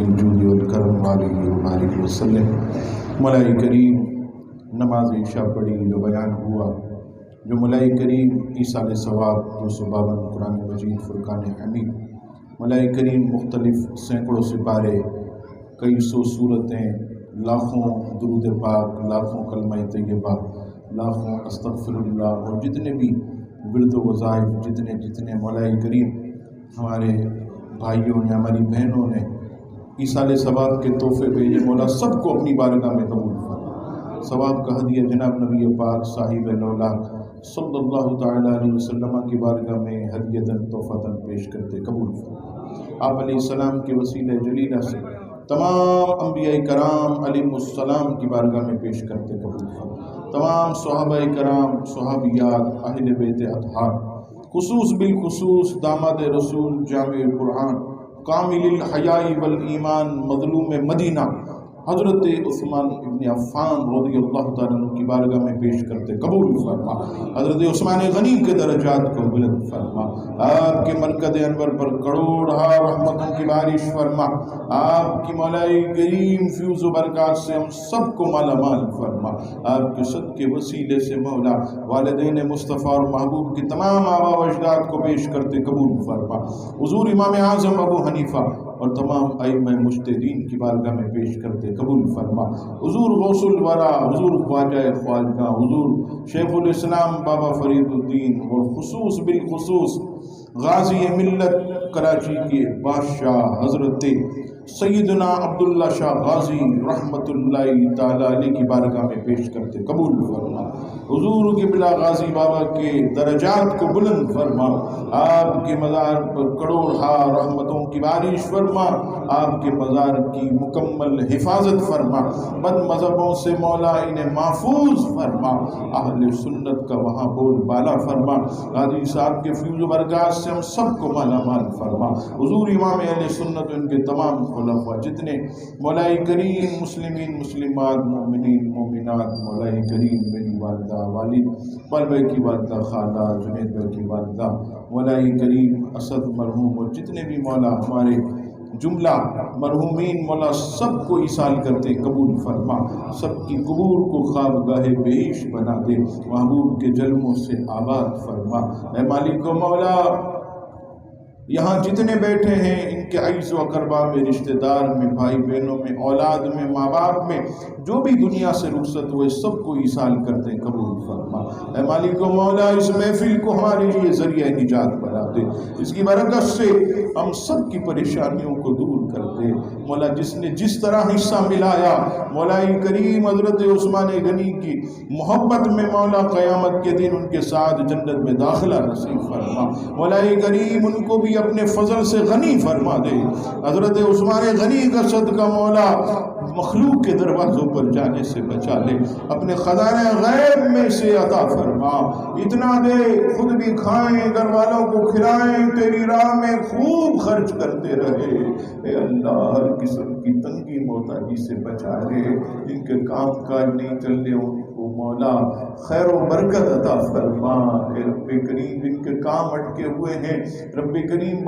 بالجود والکرم علیہ وبارک وسلم۔ مولا کریم نماز عشاء پڑھی جو بیان ہوا، جو مولا کریم ایصال ثواب 252 قرآن مجید فرقان حمید، مولا کریم مختلف سینکڑوں سپارے، کئی سو صورتیں، لاکھوں درود پاک، لاکھوں کلمہ طیبہ، لاکھوں استغفر اللہ، اور جتنے بھی ورد و وظائف، جتنے مولا کریم ہمارے بھائیوں نے، ہماری بہنوں نے ایصال ثواب کے تحفے بھیجے، مولا سب کو اپنی بارگاہ میں قبول فرما۔ ثواب کا ہدیہ جناب نبی پاک صاحب لولاک صلی اللہ تعالیٰ علیہ وسلم کی بارگاہ میں ہدیتاً تحفتاً پیش کرتے قبول فرما۔ آپ علیہ السلام کے وسیلہ جلیلہ سے تمام انبیاء کرام علیہ السلام کی بارگاہ میں پیش کرتے قبول فرما۔ تمام صحابہ کرام، صحابیات، اہل بیت اطہار، خصوص بالخصوص داماد رسول جامع قرآن، کامل الحیاء والایمان، مظلوم مدینہ حضرت عثمان ابن عفان رضی اللہ تعالیٰ عنہ کی بارگاہ میں پیش کرتے قبول فرما۔ حضرت عثمان غنی کے درجات کو بلند فرما۔ آپ کے مرکز انور پر کروڑہا رحمتوں کی بارش فرما۔ آپ کی مولا کریم فیوز و برکات سے ہم سب کو مالا مال فرما۔ آپ کے صدقے وسیلے سے مولا والدین مصطفیٰ اور محبوب کی تمام آباء و اجداد کو پیش کرتے قبول فرما۔ حضور امام اعظم ابو حنیفہ اور تمام ائمہ مجتہدین کی بارگاہ میں پیش کرتے قبول فرما۔ حضور غوث الورا، حضور خواجہ خواجہ، حضور شیخ الاسلام بابا فرید الدین، اور خصوص بالخصوص غازی ملت کراچی کے بادشاہ حضرت سیدنا عبداللہ شاہ غازی رحمت اللہ تعالیٰ علیہ کی بارگاہ میں پیش کرتے قبول فرما۔ حضور قبلہ غازی بابا کے درجات کو بلند فرما۔ آپ کے مزار پر کروڑہا رحمتوں کی بارش فرما۔ آپ کے مزار کی مکمل حفاظت فرما۔ بد مذہبوں سے مولا انہیں محفوظ فرما۔ اہل سنت کا وہاں بول بالا فرما۔ غازی صاحب کے فیوز و برکات سے ہم سب کو مالا مال فرما۔ حضور امام اہل سنت ان کے تمام خلفاء، جتنے مولا کریم مسلمین مسلمات، مومنین مومنات، مولا کریم میری والدہ، والد پل بھائی کی والدہ، خالہ جنید بھائی کی والدہ، مولا کریم اسد مرحوم، اور جتنے بھی مولا ہمارے جملہ مرحومین، مولا سب کو ایصال کرتے قبول فرما۔ سب کی قبور کو خوابگاہ بیش بنا دے، محبوب کے جلموں سے آباد فرما۔ اے مالک و مولا، یہاں جتنے بیٹھے ہیں ان کے عزیز و اقربا میں، رشتہ دار میں، بھائی بہنوں میں، اولاد میں، ماں باپ میں، جو بھی دنیا سے رخصت ہوئے سب کو ایصال کرتے قبول فرما۔ اے مالک و مولا، اس محفل کو ہمارے لیے ذریعہ نجات بنا دے، اس کی برکت سے ہم سب کی پریشانیوں کو دور کر دے۔ مولا جس نے جس طرح حصہ ملایا، مولا کریم حضرت عثمان غنی کی محبت میں مولا قیامت کے دن ان کے ساتھ جنت میں داخلہ نصیب فرما۔ مولا کریم ان کو بھی اپنے فضل سے غنی فرما دے۔ حضرت عثمان غنی کا صدقہ مولا مخلوق کے دروازوں پر جانے سے بچا لے، اپنے خزانہ غیب میں سے عطا فرما۔ اتنا دے خود بھی کھائیں، گھر والوں کو کھلائیں، تیری راہ میں خوب خرچ کرتے رہے۔ اے اللہ، ہر قسم کی تنگی محتاجی سے بچا لے، جن کے کام کاج نہیں چل رہے ان کو مولا خیر و برکت عطا فرما۔ اے رب کریم، جن کے کام اٹکے ہوئے ہیں رب کریم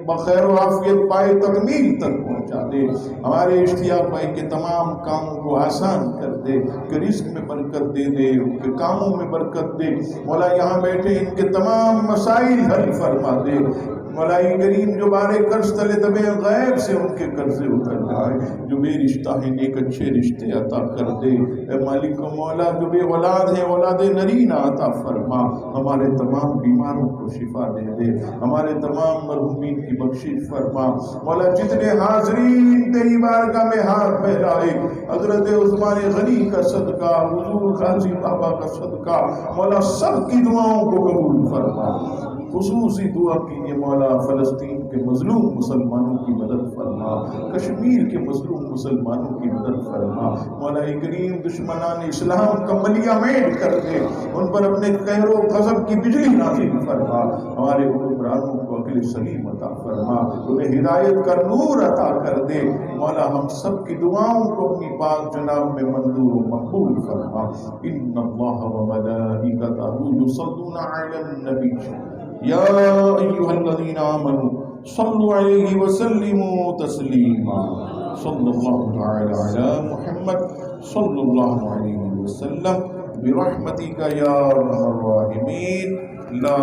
بخیر و عافیت پائے تکمیل تک پہنچا دے۔ ہمارے اشتیاق بھائی کے تمام کاموں کو آسان کر دے، کہ رزق میں برکت دے دے، ان کے کاموں میں برکت دے۔ مولا یہاں بیٹھے ان کے تمام مسائل حل فرما دے۔ مولا کریم، جو بارے قرض تلے دبے غیب سے ان کے قرضے اتر جائے، جو بے رشتہ ہیں نیک اچھے رشتے عطا کر دے۔ اے مالک و مولا، جو بے اولاد ہیں اولاد نرینہ عطا فرما۔ ہمارے تمام بیماروں کو شفا دے دے، ہمارے تمام مرحومین کی بخشش فرما۔ مولا جتنے حاضرین تیری بارگاہ میں ہاتھ پھیلائے، حضرت عثمان غنی کا صدقہ، حضور غازی بابا کا صدقہ، مولا سب کی دعاؤں کو قبول فرما۔ خصوصی دعا کیجیے مولا فلسطین کے مظلوم مسلمانوں کی مدد فرما، کشمیر کے مظلوم مسلمانوں کی مدد فرما۔ مولا کریم، دشمنان اسلام کا ملیہ میٹ کر دے، ان پر اپنے قہر و غضب کی بجلی نازل فرما۔ ہمارے حکمرانوں کو عقل سلیم عطا فرما، انہیں ہدایت کا نور عطا کر دے۔ مولا ہم سب کی دعاؤں کو اپنی پاک جناب میں منظور و مقبول فرما۔ ان اللہ و ملائکتہ یصلون علی النبی یا ایھا الذین آمنوا صلوا علیہ وسلموا تسلیما صلی اللہ تعالی علی محمد صلی اللہ علیہ وسلم برحمتک یا ارحم الراحمین لا